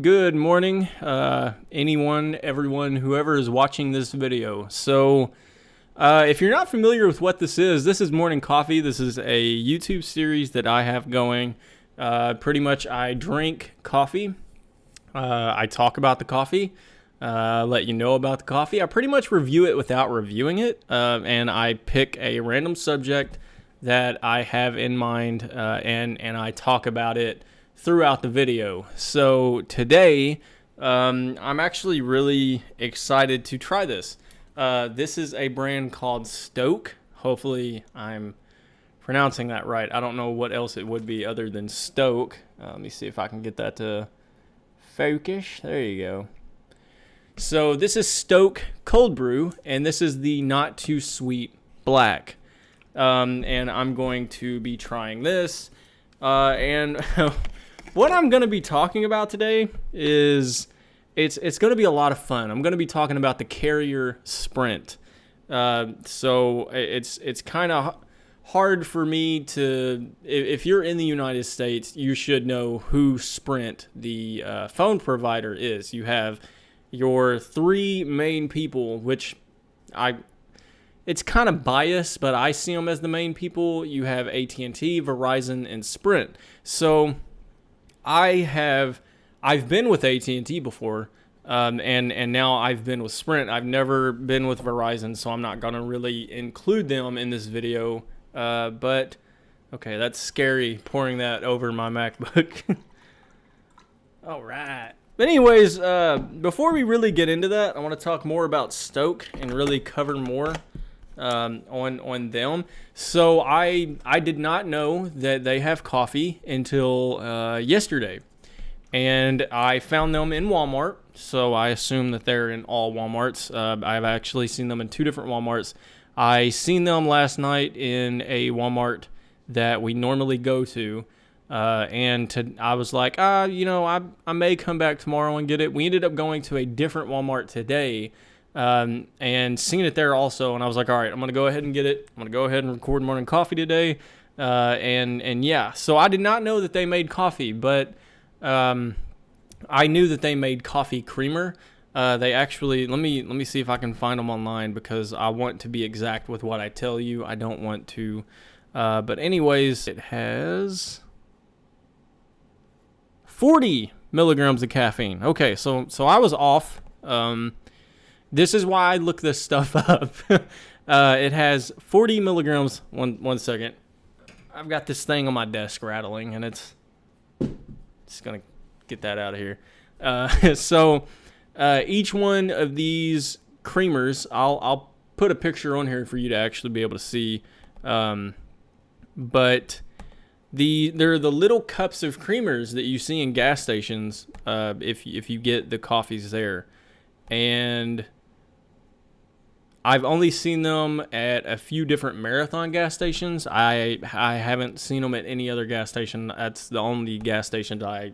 Good morning, anyone, everyone, whoever is watching this video. So, if you're not familiar with what this is Morning Coffee. This is a YouTube series that I have going. Pretty much I drink coffee. I talk about the coffee, let you know about the coffee. I pretty much review it without reviewing it, and I pick a random subject that I have in mind, and I talk about it throughout the video. So today, I'm actually really excited to try this. This is a brand called Stoke. Hopefully I'm pronouncing that right. I don't know what else it would be other than Stoke. Let me see if I can get that to focus. There you go. So this is Stoke Cold Brew, and this is the not too sweet black. And I'm going to be trying this. And what I'm going to be talking about today is it's going to be a lot of fun. I'm going to be talking about the Carrier Sprint. So it's kind of hard for me to, if you're in the United States, you should know who Sprint, the phone provider, is. You have your three main people, which it's kind of biased, but I see them as the main people. You have AT&T, Verizon, and Sprint. So I've been with AT&T before, and now I've been with Sprint. I've never been with Verizon, so I'm not going to really include them in this video. But, okay, that's scary, pouring that over my MacBook. All right. But anyways, before we really get into that, I want to talk more about Stoke and really cover more on them. So I did not know that they have coffee until yesterday, and I found them in Walmart. So I assume that they're in all Walmarts. I've actually seen them in two different Walmarts. I seen them last night in a Walmart that we normally go to, and I was like, I may come back tomorrow and get it. We ended up going to a different Walmart today, and seen it there also. And I was like, all right, I'm going to go ahead and get it. I'm going to go ahead and record Morning Coffee today. And yeah, so I did not know that they made coffee, but, I knew that they made coffee creamer. They actually, let me see if I can find them online, because I want to be exact with what I tell you. I don't want to, but anyways, it has 40 milligrams of caffeine. Okay. So I was off. This is why I look this stuff up. It has 40 milligrams. One second. I've got this thing on my desk rattling, and it's going to get that out of here. So each one of these creamers, I'll put a picture on here for you to actually be able to see. But they're the little cups of creamers that you see in gas stations, if you get the coffees there. And I've only seen them at a few different Marathon gas stations. I haven't seen them at any other gas station. That's the only gas station I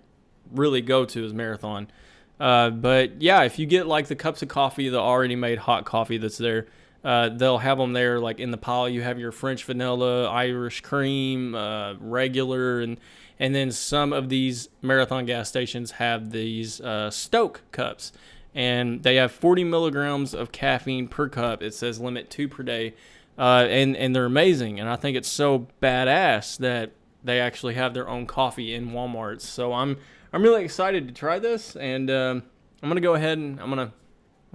really go to is Marathon. But yeah, if you get like the cups of coffee, the already made hot coffee that's there, they'll have them there like in the pile. You have your French vanilla, Irish cream, regular, and then some of these Marathon gas stations have these Stoke cups. And they have 40 milligrams of caffeine per cup. It says limit 2 per day. And they're amazing. And I think it's so badass that they actually have their own coffee in Walmart. So I'm really excited to try this. And I'm going to go ahead and I'm going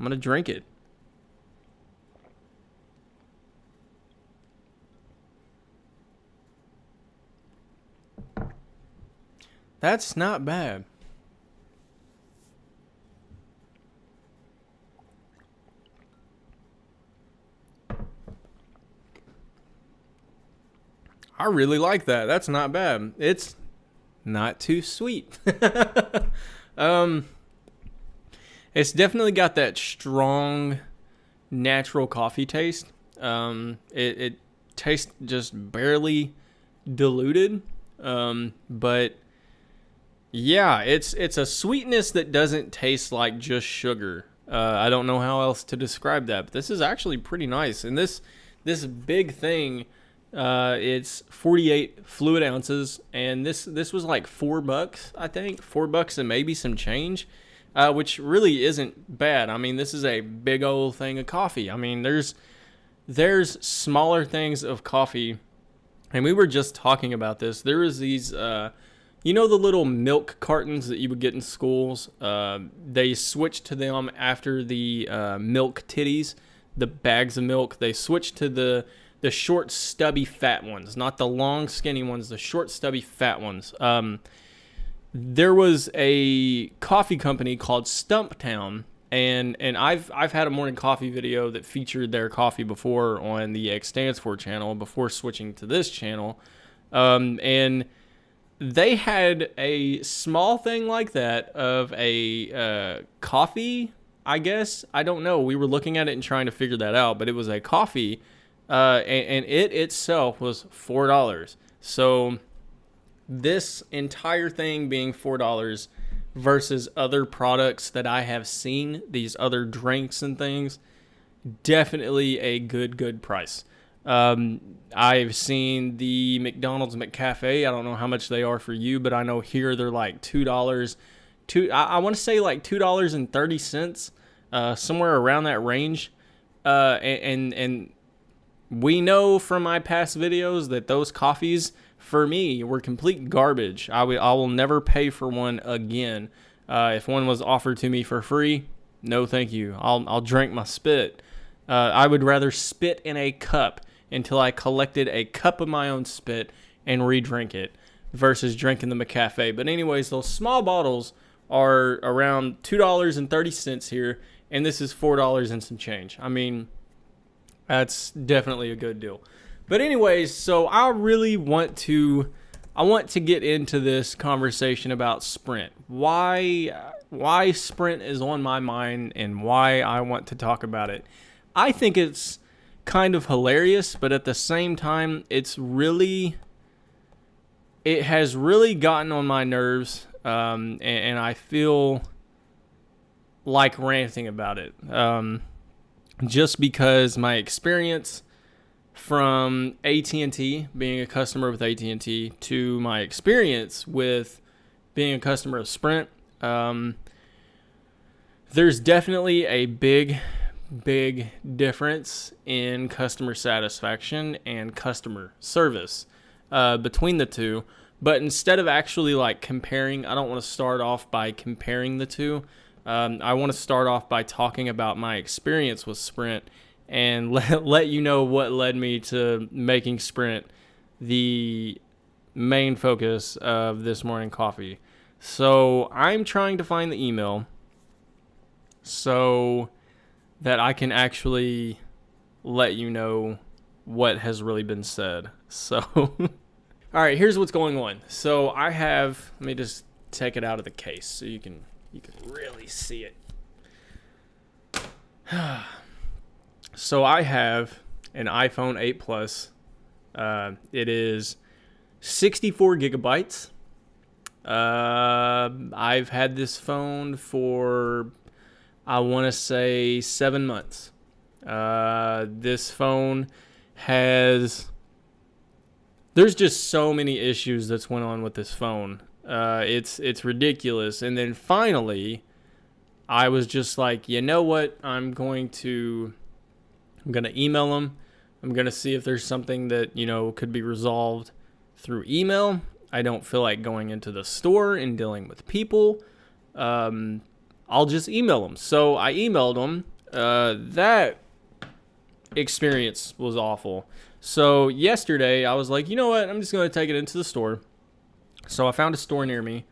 to drink it. That's not bad. I really like that. That's not bad. It's not too sweet. It's definitely got that strong, natural coffee taste. It tastes just barely diluted. But yeah, it's a sweetness that doesn't taste like just sugar. I don't know how else to describe that, but this is actually pretty nice. And this big thing It's 48 fluid ounces, and this was like $4, I think, $4 and maybe some change, which really isn't bad. I mean, this is a big old thing of coffee. I mean, there's smaller things of coffee, and we were just talking about this. There was these, you know, the little milk cartons that you would get in schools. They switched to them after the milk titties, the bags of milk. They switched to the short, stubby, fat ones, not the long, skinny ones, the short, stubby, fat ones. There was a coffee company called Stumptown, and I've had a morning coffee video that featured their coffee before on the X Stands For channel before switching to this channel, and they had a small thing like that of a coffee, I guess. I don't know. We were looking at it and trying to figure that out, but it was a coffee, and it itself was $4. So this entire thing being $4 versus other products that I have seen, these other drinks and things, definitely a good price. I've seen the McDonald's McCafe. I don't know how much they are for you, but I know here they're like $2. I want to say like $2.30, somewhere around that range. And we know from my past videos that those coffees for me were complete garbage. I will never pay for one again. If one was offered to me for free, no thank you. I'll drink my spit. I would rather spit in a cup until I collected a cup of my own spit and re-drink it versus drinking the McCafe. But anyways, those small bottles are around $2.30 here, and this is $4 and some change. I mean, that's definitely a good deal. But anyways, so I really want to get into this conversation about Sprint. Why Sprint is on my mind and why I want to talk about it. I think it's kind of hilarious, but at the same time, it has really gotten on my nerves, and I feel like ranting about it. Just because my experience from AT&T, being a customer with AT&T, to my experience with being a customer of Sprint, there's definitely a big difference in customer satisfaction and customer service between the two. But instead of actually like comparing, I don't want to start off by comparing the two. I want to start off by talking about my experience with Sprint and let you know what led me to making Sprint the main focus of this morning coffee. So I'm trying to find the email so that I can actually let you know what has really been said. So, all right, here's what's going on. So let me just take it out of the case so you can really see it. So I have an iPhone 8 Plus. It is 64 gigabytes. I've had this phone for, I want to say, 7 months. This phone there's just so many issues that's went on with this phone. It's ridiculous. And then finally, I was just like, you know what? I'm going to email them. I'm going to see if there's something that, could be resolved through email. I don't feel like going into the store and dealing with people. I'll just email them. So I emailed them. That experience was awful. So yesterday I was like, you know what? I'm just going to take it into the store. So I found a store near me,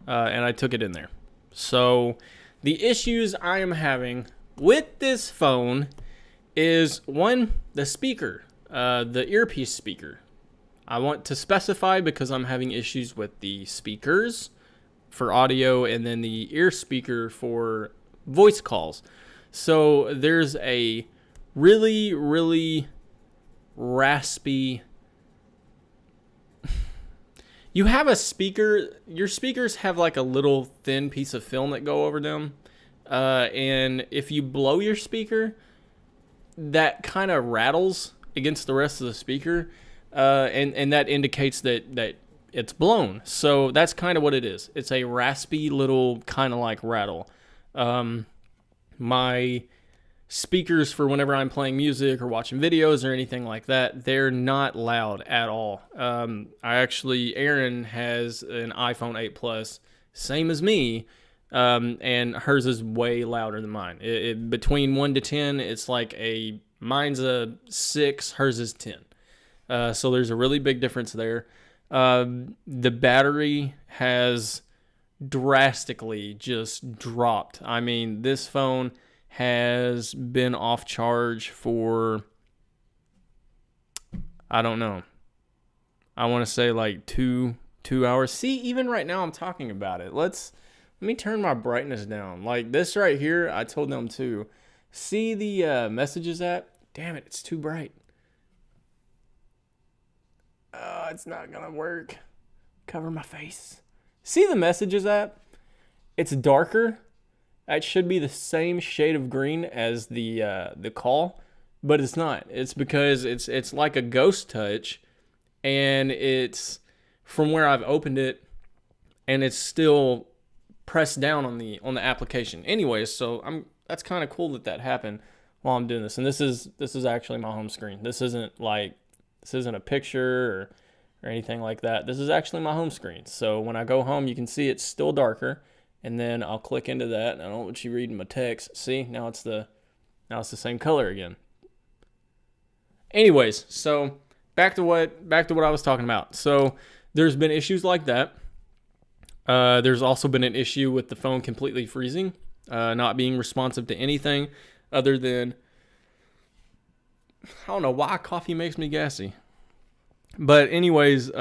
and I took it in there. So the issues I am having with this phone is, one, the speaker, the earpiece speaker. I want to specify because I'm having issues with the speakers for audio and then the ear speaker for voice calls. So there's a really, really raspy... You have a speaker, your speakers have like a little thin piece of film that go over them. And if you blow your speaker, that kind of rattles against the rest of the speaker. and that indicates that it's blown. So that's kind of what it is. It's a raspy little kind of like rattle. My speakers for whenever I'm playing music or watching videos or anything like that, they're not loud at all. Aaron has an iPhone 8 Plus, same as me, and hers is way louder than mine. Between 1 to 10, it's like mine's a 6, hers is 10. So there's a really big difference there. The battery has drastically just dropped. I mean, this phone has been off charge for, I don't know, I want to say like two hours. See, even right now I'm talking about it. Let me turn my brightness down. Like this right here, I told them to. See the messages app? Damn it, it's too bright. Oh, it's not gonna work. Cover my face. See the messages app? It's darker. It should be the same shade of green as the call, but it's not. It's because it's like a ghost touch, and it's from where I've opened it, and it's still pressed down on the application. Anyways, so that's kind of cool that happened while I'm doing this. And this is actually my home screen. This isn't a picture or anything like that. This is actually my home screen. So when I go home, you can see it's still darker, and then I'll click into that, and I don't want you reading my text. See, now it's the same color again. Anyways, so back to what I was talking about. So there's been issues like that. There's also been an issue with the phone completely freezing, not being responsive to anything other than, I don't know why coffee makes me gassy. But anyways,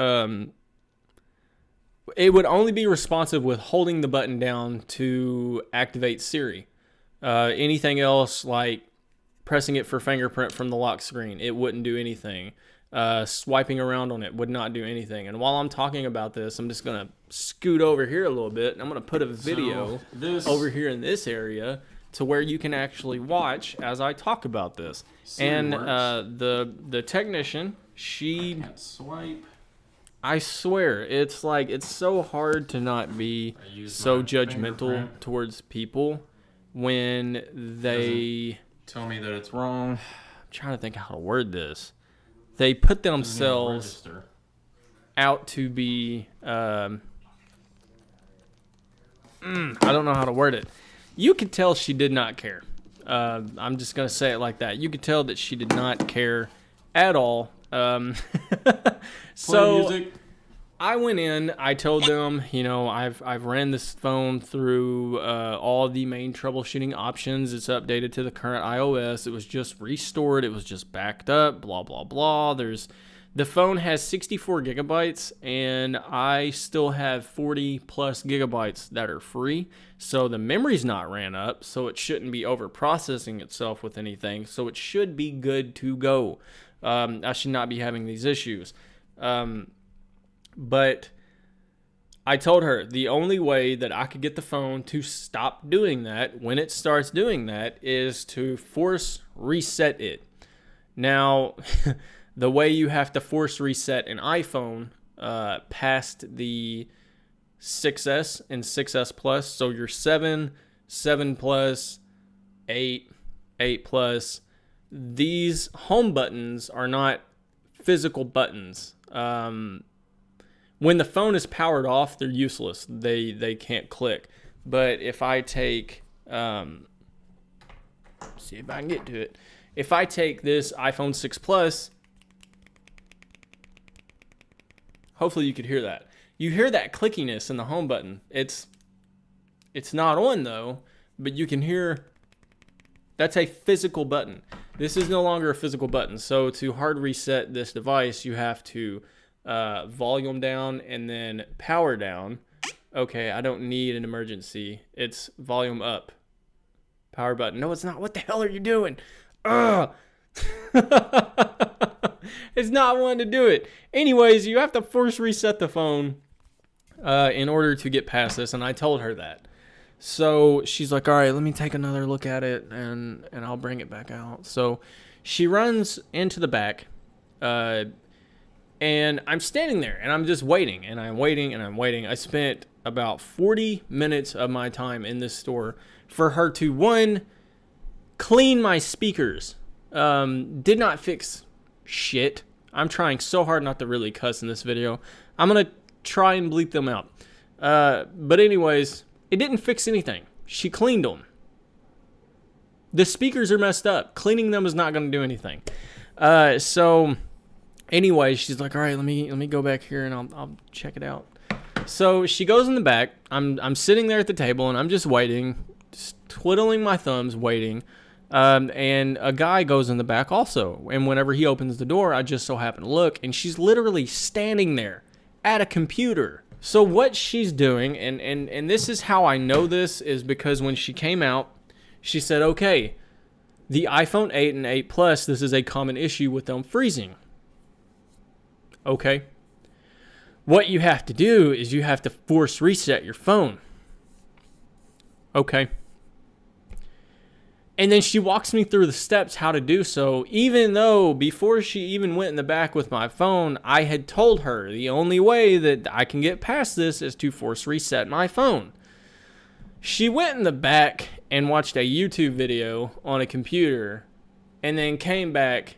it would only be responsive with holding the button down to activate Siri. Anything else, like pressing it for fingerprint from the lock screen, it wouldn't do anything. Swiping around on it would not do anything. And while I'm talking about this, I'm just going to scoot over here a little bit, and I'm going to put a video over here in this area to where you can actually watch as I talk about this. And the technician, she can't swipe. I swear, it's so hard to not be so judgmental towards people when they tell me that it's wrong. I'm trying to think how to word this. They put themselves out to be, I don't know how to word it. You could tell she did not care. I'm just going to say it like that. You could tell that she did not care at all. So I went in, I told them, I've ran this phone through all the main troubleshooting options. It's updated to the current iOS. It was just restored. It was just backed up, blah, blah, blah. The phone has 64 gigabytes, and I still have 40 plus gigabytes that are free. So the memory's not ran up, so it shouldn't be over processing itself with anything. So it should be good to go. I should not be having these issues. But I told her the only way that I could get the phone to stop doing that when it starts doing that is to force reset it. Now, the way you have to force reset an iPhone past the 6S and 6S Plus, so your 7, 7 Plus, 8, 8 Plus, these home buttons are not physical buttons. When the phone is powered off, they're useless. They can't click. But if I take, see if I can get to it. If I take this iPhone 6 Plus, hopefully you could hear that. You hear that clickiness in the home button. It's not on though, but you can hear that's a physical button. This is no longer a physical button. So to hard reset this device, you have to volume down and then power down. Okay, I don't need an emergency. It's volume up. Power button. No, it's not. What the hell are you doing? Ugh. It's not wanting to do it. Anyways, you have to force reset the phone in order to get past this, and I told her that. So she's like, all right, let me take another look at it, and I'll bring it back out. So she runs into the back. And I'm standing there and I'm just waiting and I'm waiting and I'm waiting. I spent about 40 minutes of my time in this store for her to, one, clean my speakers. Did not fix shit. I'm trying so hard not to really cuss in this video. I'm going to try and bleep them out. But anyways, it didn't fix anything. She cleaned them. The speakers are messed up. Cleaning them is not going to do anything. So anyways, she's like, all right, let me go back here and I'll check it out. So she goes in the back. I'm sitting there at the table and I'm just waiting, just twiddling my thumbs, waiting. And a guy goes in the back also. And whenever he opens the door, I just so happen to look, and she's literally standing there at a computer. So what she's doing, and this is how I know this, is because when she came out, she said, okay, the iPhone 8 and 8 Plus, this is a common issue with them freezing. Okay. What you have to do is you have to force reset your phone. Okay. And then she walks me through the steps how to do so, even though before she even went in the back with my phone, I had told her the only way that I can get past this is to force reset my phone. She went in the back and watched a YouTube video on a computer and then came back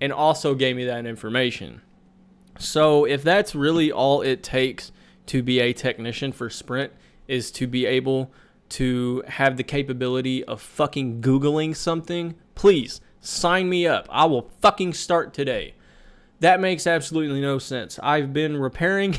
and also gave me that information. So if that's really all it takes to be a technician for Sprint, is to be able to have the capability of fucking Googling something, please sign me up. I will fucking start today. That makes absolutely no sense. I've been repairing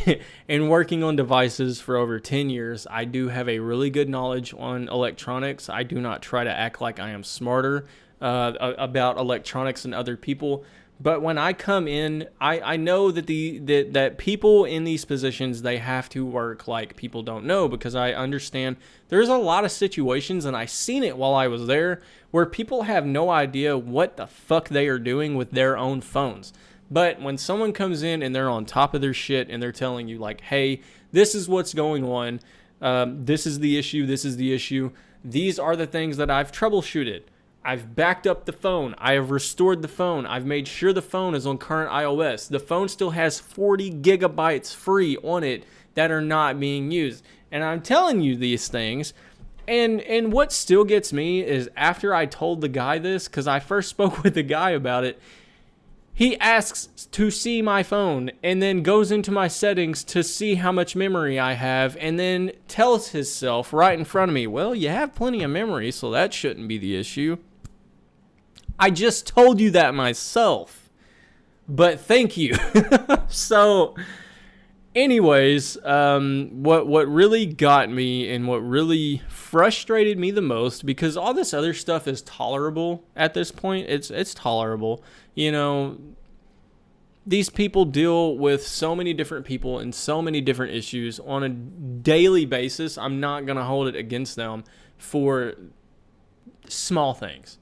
and working on devices for over 10 years. I do have a really good knowledge on electronics. I do not try to act like I am smarter about electronics than other people. But when I come in, I know that that people in these positions, they have to work like people don't know, because I understand there's a lot of situations, and I seen it while I was there, where people have no idea what the fuck they are doing with their own phones. But when someone comes in and they're on top of their shit and they're telling you like, hey, this is what's going on, this is the issue, these are the things that I've troubleshooted. I've backed up the phone. I have restored the phone. I've made sure the phone is on current iOS. The phone still has 40 gigabytes free on it that are not being used. And I'm telling you these things. And what still gets me is after I told the guy this, because I first spoke with the guy about it, he asks to see my phone and then goes into my settings to see how much memory I have, and then tells himself right in front of me, well, you have plenty of memory, so that shouldn't be the issue. I just told you that myself, but thank you. So anyways, what really got me and what really frustrated me the most, because all this other stuff is tolerable at this point. It's tolerable. You know, these people deal with so many different people and so many different issues on a daily basis. I'm not going to hold it against them for small things.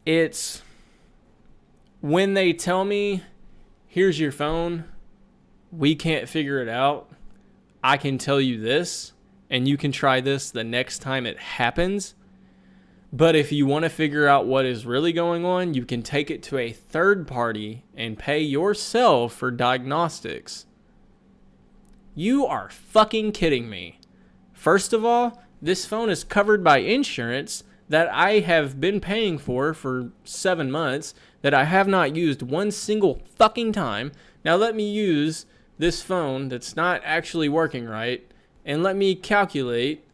It's when they tell me, here's your phone, we can't figure it out, I can tell you this, and you can try this the next time it happens. But if you want to figure out what is really going on, you can take it to a third party and pay yourself for diagnostics. You are fucking kidding me. First of all, this phone is covered by insurance that I have been paying for 7 months, that I have not used one single fucking time. Now let me use this phone that's not actually working right, and let me calculate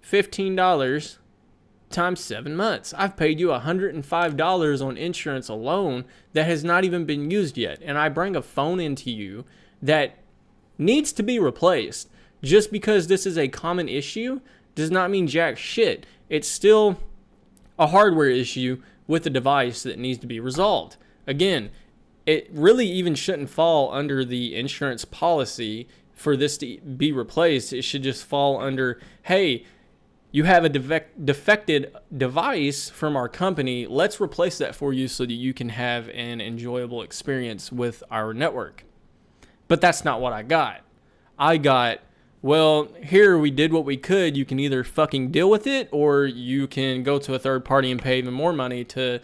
$15 times 7 months. I've paid you $105 on insurance alone that has not even been used yet. And I bring a phone into you that needs to be replaced. Just because this is a common issue does not mean jack shit. It's still a hardware issue with a device that needs to be resolved. Again, it really even shouldn't fall under the insurance policy for this to be replaced. It should just fall under, hey, you have a defected device from our company. Let's replace that for you so that you can have an enjoyable experience with our network. But that's not what I got. I got, well, here we did what we could. You can either fucking deal with it, or you can go to a third party and pay even more money to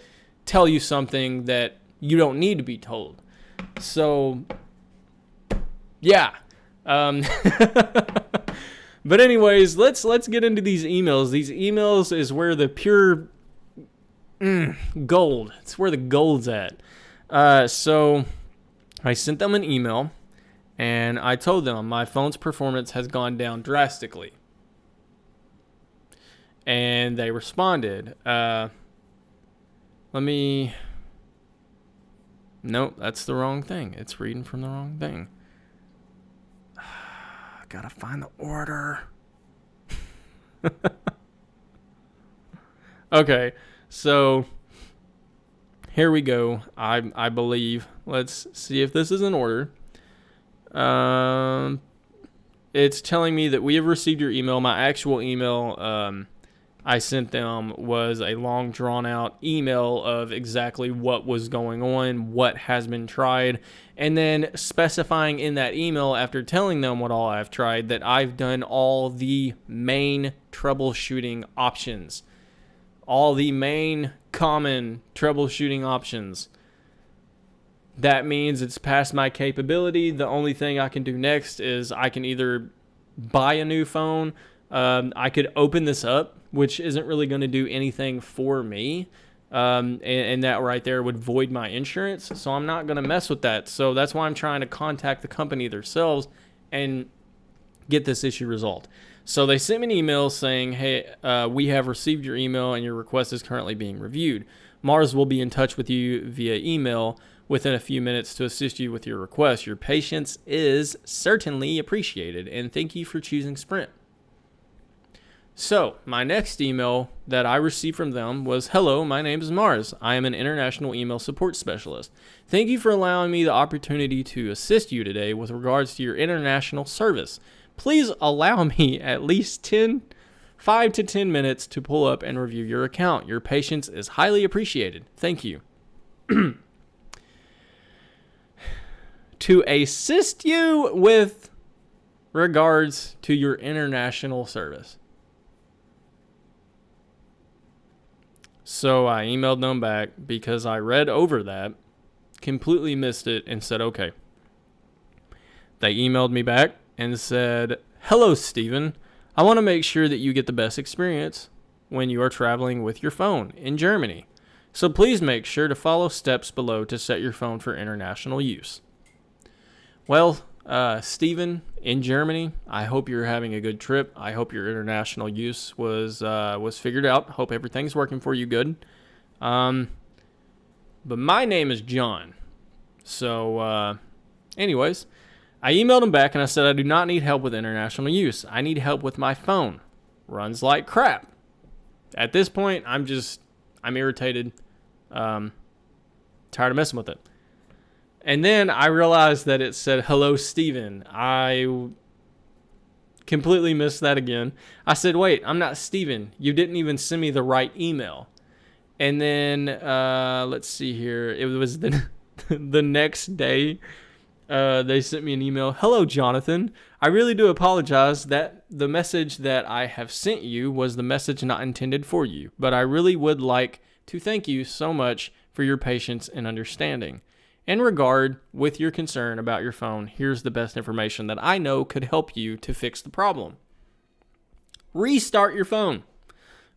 tell you something that you don't need to be told. So, yeah. But anyways, let's get into these emails. These emails is where the pure gold. It's where the gold's at. So I sent them an email, and I told them my phone's performance has gone down drastically. And they responded. Nope, that's the wrong thing. It's reading from the wrong thing. Gotta find the order. Okay, so here we go. I believe. Let's see if this is in order. It's telling me that we have received your email. My actual email I sent them was a long drawn out email of exactly what was going on, what has been tried, and then specifying in that email after telling them what all I've tried that I've done all the main troubleshooting options. All the main common troubleshooting options. That means it's past my capability. The only thing I can do next is I can either buy a new phone. I could open this up, which isn't really going to do anything for me. And that right there would void my insurance. So I'm not going to mess with that. So that's why I'm trying to contact the company themselves and get this issue resolved. So they sent me an email saying, hey, we have received your email and your request is currently being reviewed. Mars will be in touch with you via email within a few minutes to assist you with your request. Your patience is certainly appreciated, and thank you for choosing Sprint. So, my next email that I received from them was, hello, my name is Mars. I am an international email support specialist. Thank you for allowing me the opportunity to assist you today with regards to your international service. Please allow me at least 5 to 10 minutes to pull up and review your account. Your patience is highly appreciated. Thank you. To assist you with regards to your international service. So I emailed them back because I read over that, completely missed it, and said, okay. They emailed me back and said, hello, Steven. I want to make sure that you get the best experience when you are traveling with your phone in Germany. So please make sure to follow steps below to set your phone for international use. Well, Steven, in Germany, I hope you're having a good trip. I hope your international use was figured out. Hope everything's working for you good. But my name is John. So, anyways, I emailed him back and I said I do not need help with international use. I need help with my phone. Runs like crap. At this point, I'm irritated. Tired of messing with it. And then I realized that it said, hello, Steven. I completely missed that again. I said, wait, I'm not Steven. You didn't even send me the right email. And then, let's see here. It was the next day. They sent me an email. Hello, Jonathan. I really do apologize that the message that I have sent you was the message not intended for you. But I really would like to thank you so much for your patience and understanding. In regard with your concern about your phone, here's the best information that I know could help you to fix the problem. Restart your phone.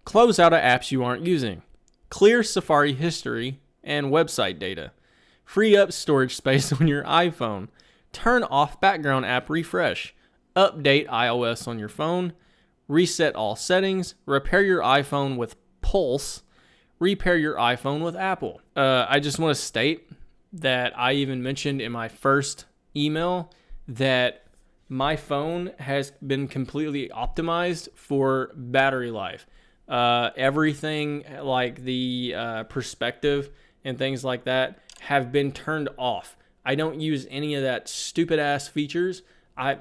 Close out of apps you aren't using. Clear Safari history and website data. Free up storage space on your iPhone. Turn off background app refresh. Update iOS on your phone. Reset all settings. Repair your iPhone with Pulse. Repair your iPhone with Apple. I just want to state that I even mentioned in my first email that my phone has been completely optimized for battery life. Everything like the perspective and things like that have been turned off. I don't use any of that stupid ass features. I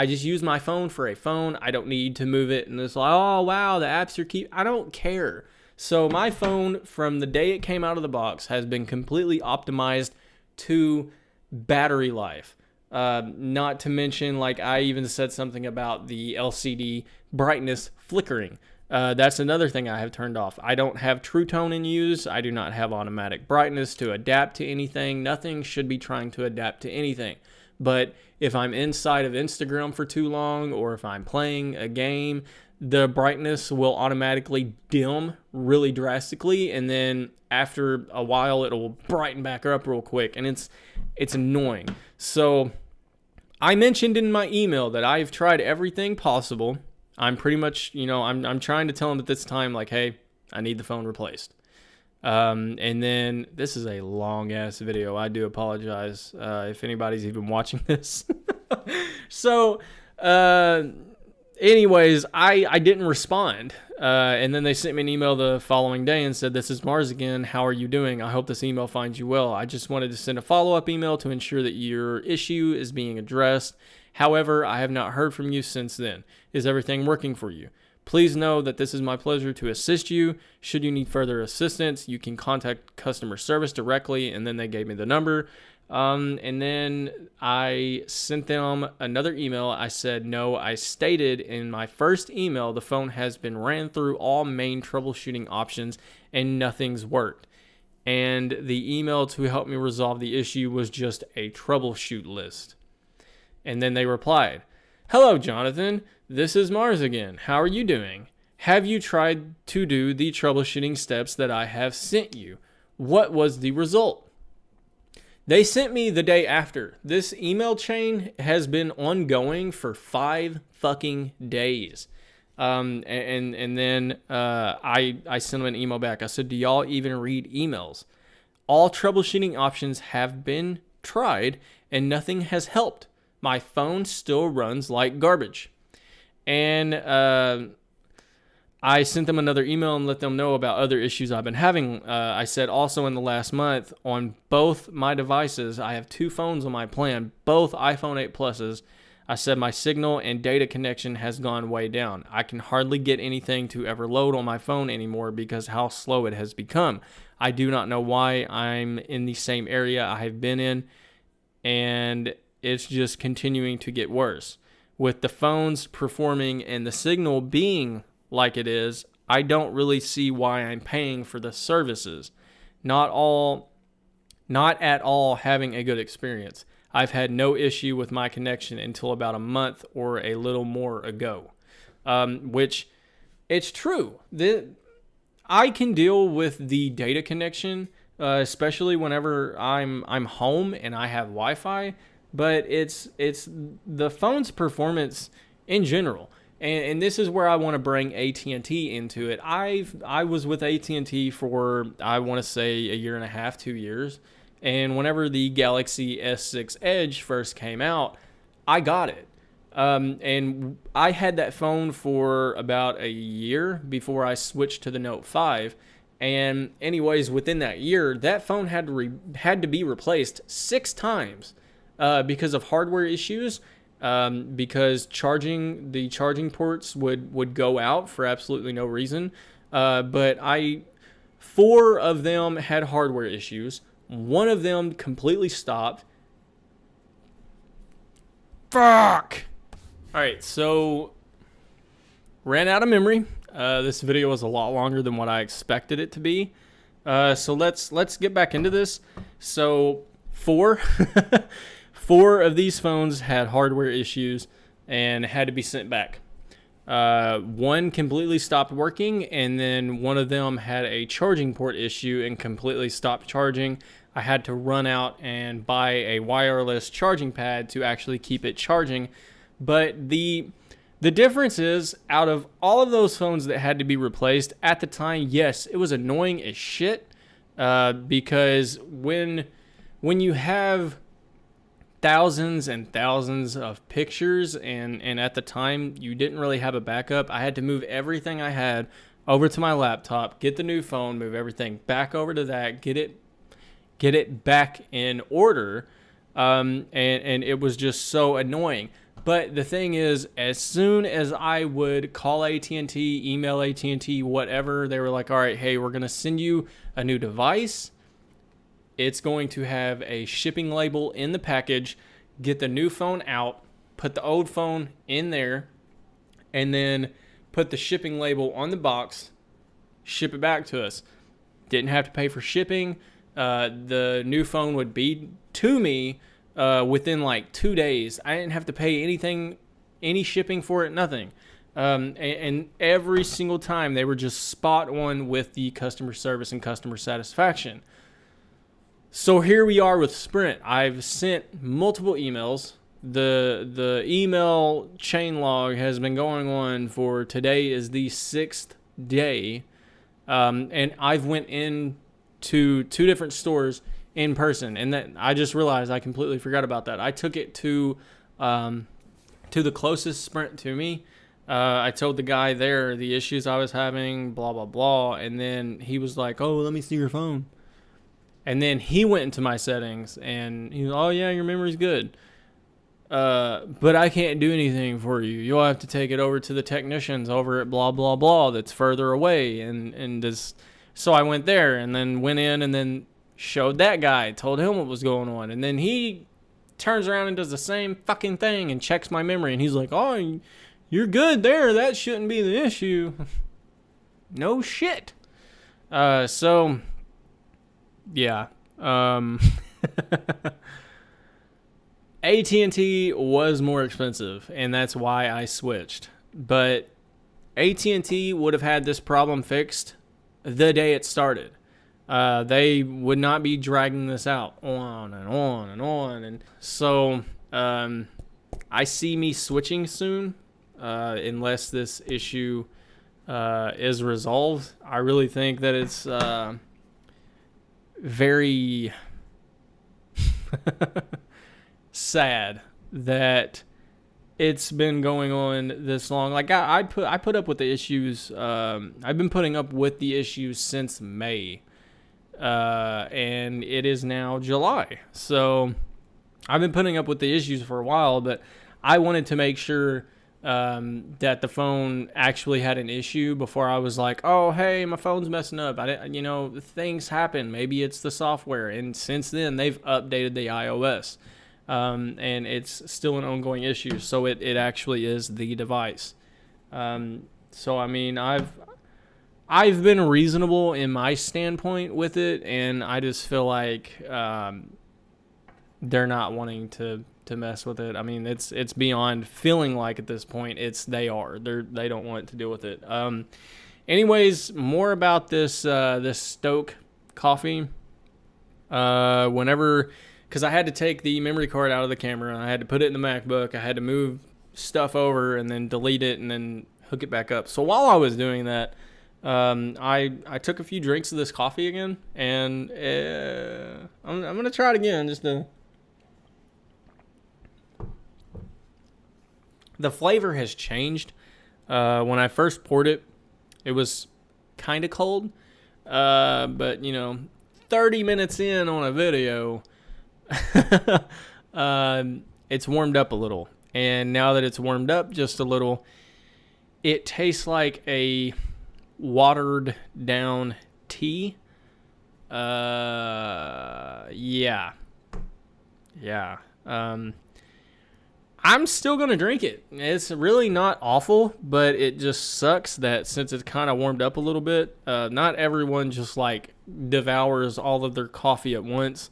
just use my phone for a phone. I don't need to move it and it's like, oh wow, the apps are I don't care. So my phone, from the day it came out of the box, has been completely optimized to battery life. Not to mention, like, I even said something about the LCD brightness flickering. That's another thing I have turned off. I don't have True Tone in use. I do not have automatic brightness to adapt to anything. Nothing should be trying to adapt to anything. But if I'm inside of Instagram for too long, or if I'm playing a game, the brightness will automatically dim really drastically, and then after a while it'll brighten back up real quick, and it's annoying. So I mentioned in my email that I've tried everything possible. I'm pretty much, I'm trying to tell them at this time, like, hey, I need the phone replaced. And then this is a long ass video. I do apologize if anybody's even watching this. So, anyways, I didn't respond. And then they sent me an email the following day and said, "This is Mars again. How are you doing? I hope this email finds you well. I just wanted to send a follow-up email to ensure that your issue is being addressed. However, I have not heard from you since then. Is everything working for you? Please know that this is my pleasure to assist you. Should you need further assistance, you can contact customer service directly." And then they gave me the number. And then I sent them another email. I said, no, I stated in my first email, the phone has been ran through all main troubleshooting options and nothing's worked. And the email to help me resolve the issue was just a troubleshoot list. And then they replied, "Hello, Jonathan. This is Mars again. How are you doing? Have you tried to do the troubleshooting steps that I have sent you? What was the result?" They sent me the day after. This email chain has been ongoing for 5 fucking days. And then I sent them an email back. I said, "Do y'all even read emails? All troubleshooting options have been tried and nothing has helped. My phone still runs like garbage." And I sent them another email and let them know about other issues I've been having. I said also in the last month on both my devices, I have 2 phones on my plan, both iPhone 8 Pluses. I said my signal and data connection has gone way down. I can hardly get anything to ever load on my phone anymore because how slow it has become. I do not know why. I'm in the same area I have been in, and it's just continuing to get worse. With the phones performing and the signal being like it is, I don't really see why I'm paying for the services. Not at all having a good experience. I've had no issue with my connection until about a month or a little more ago. Which, it's true. I can deal with the data connection, especially whenever I'm home and I have Wi-Fi, but it's the phone's performance in general. And this is where I want to bring AT&T into it. I was with AT&T for, I want to say, a year and a half, 2 years. And whenever the Galaxy S6 Edge first came out, I got it. And I had that phone for about a year before I switched to the Note 5. And anyways, within that year, that phone had to be replaced 6 times because of hardware issues. Because the charging ports would go out for absolutely no reason. But 4 of them had hardware issues. 1 of them completely stopped. Fuck! Alright, so ran out of memory. This video was a lot longer than what I expected it to be. So let's get back into this. So 4 of these phones had hardware issues and had to be sent back. 1 completely stopped working, and then 1 of them had a charging port issue and completely stopped charging. I had to run out and buy a wireless charging pad to actually keep it charging. But the difference is, out of all of those phones that had to be replaced at the time, yes, it was annoying as shit, because when you have thousands and thousands of pictures, and at the time you didn't really have a backup, I had to move everything I had over to my laptop, get the new phone, move everything back over to that, get it back in order, and it was just so annoying. But the thing is, as soon as I would call AT&T, email AT&T, whatever, they were like, all right, hey, we're going to send you a new device. It's going to have a shipping label in the package. get the new phone out, put the old phone in there, and then put the shipping label on the box, ship it back to us. Didn't have to pay for shipping. The new phone would be to me within like 2 days. I didn't have to pay anything, any shipping for it, nothing. And every single time they were just spot on with the customer service and customer satisfaction. So here we are with Sprint. I've sent multiple emails. The email chain log has been going on for today is the 6th day. And I've went in to 2 different stores in person, and that I just realized I completely forgot about that. I took it to the closest Sprint to me. I told the guy there the issues I was having, blah, blah, blah. And then he was like, oh, let me see your phone. And then he went into my settings and he was, oh yeah, your memory's good. But I can't do anything for you. You'll have to take it over to the technicians over at blah, blah, blah that's further away. And this, so I went there and then went in and then showed that guy, told him what was going on. And then he turns around and does the same fucking thing and checks my memory. And he's like, oh, you're good there. That shouldn't be the issue. No shit. So, yeah. AT&T was more expensive, and that's why I switched. But AT&T would have had this problem fixed the day it started. They would not be dragging this out on and on and on. And so I see me switching soon. Unless this issue is resolved. I really think that it's very sad that it's been going on this long. Like I put up with the issues. I've been putting up with the issues since May, and it is now July. So I've been putting up with the issues for a while, but I wanted to make sure that the phone actually had an issue before I was like, oh, hey, my phone's messing up. I didn't, things happen. Maybe it's the software. And since then, they've updated the iOS, and it's still an ongoing issue. So it actually is the device. So I mean, I've been reasonable in my standpoint with it, and I just feel like they're not wanting to mess with it. I mean, it's beyond feeling like at this point. They don't want to deal with it. Anyways, more about this Stoke coffee. Because I had to take the memory card out of the camera, I had to put it in the MacBook, I had to move stuff over and then delete it and then hook it back up. So while I was doing that, I took a few drinks of this coffee again, and I'm gonna try it again just to. The flavor has changed. When I first poured it, it was kind of cold. But 30 minutes in on a video, it's warmed up a little. And now that it's warmed up just a little, it tastes like a watered down tea. Yeah. I'm still going to drink it. It's really not awful, but it just sucks that since it's kind of warmed up a little bit, not everyone just like devours all of their coffee at once.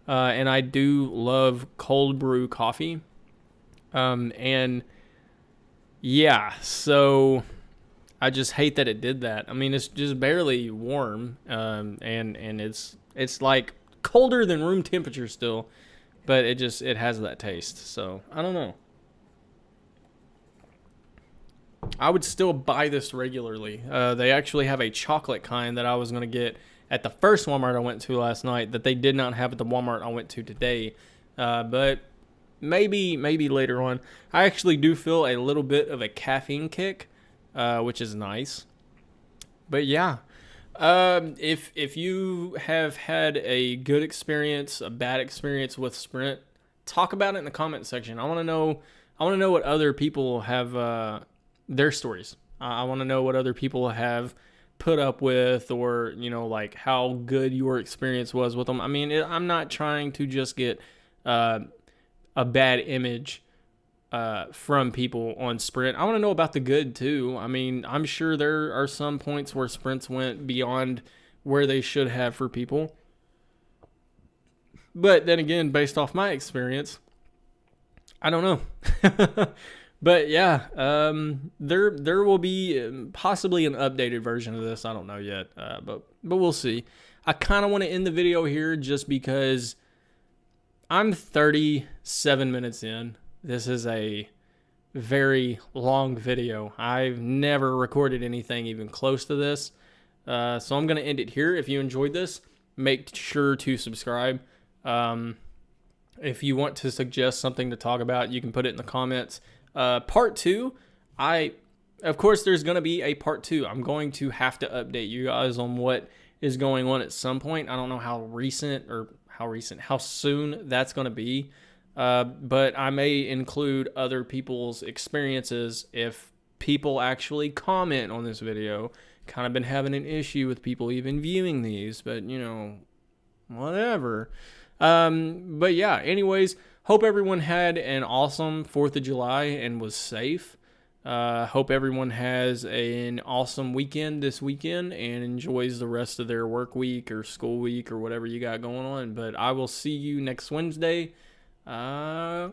And I do love cold brew coffee. And yeah, so I just hate that it did that. I mean, it's just barely warm. And it's like colder than room temperature still. But it has that taste. So, I don't know. I would still buy this regularly. They actually have a chocolate kind that I was going to get at the first Walmart I went to last night that they did not have at the Walmart I went to today. But maybe later on. I actually do feel a little bit of a caffeine kick, which is nice. But yeah. If you have had a good experience, a bad experience with Sprint, talk about it in the comment section. I want to know what other people have, their stories. I want to know what other people have put up with, or, like how good your experience was with them. I mean, I'm not trying to just get, a a bad image from people on Sprint. I want to know about the good too. I mean, I'm sure there are some points where sprints went beyond where they should have for people. But then again, based off my experience, I don't know. But yeah, there will be possibly an updated version of this. I don't know yet, but we'll see. I kind of want to end the video here just because I'm 37 minutes in. This is a very long video. I've never recorded anything even close to this. So I'm going to end it here. If you enjoyed this, make sure to subscribe. If you want to suggest something to talk about, you can put it in the comments. Part 2, of course, there's going to be a part 2. I'm going to have to update you guys on what is going on at some point. I don't know how soon that's going to be. But I may include other people's experiences if people actually comment on this video. Kind of been having an issue with people even viewing these, but you know, whatever. But yeah, anyways, hope everyone had an awesome 4th of July and was safe. Hope everyone has an awesome weekend this weekend and enjoys the rest of their work week or school week or whatever you got going on. But I will see you next Wednesday. Yeah.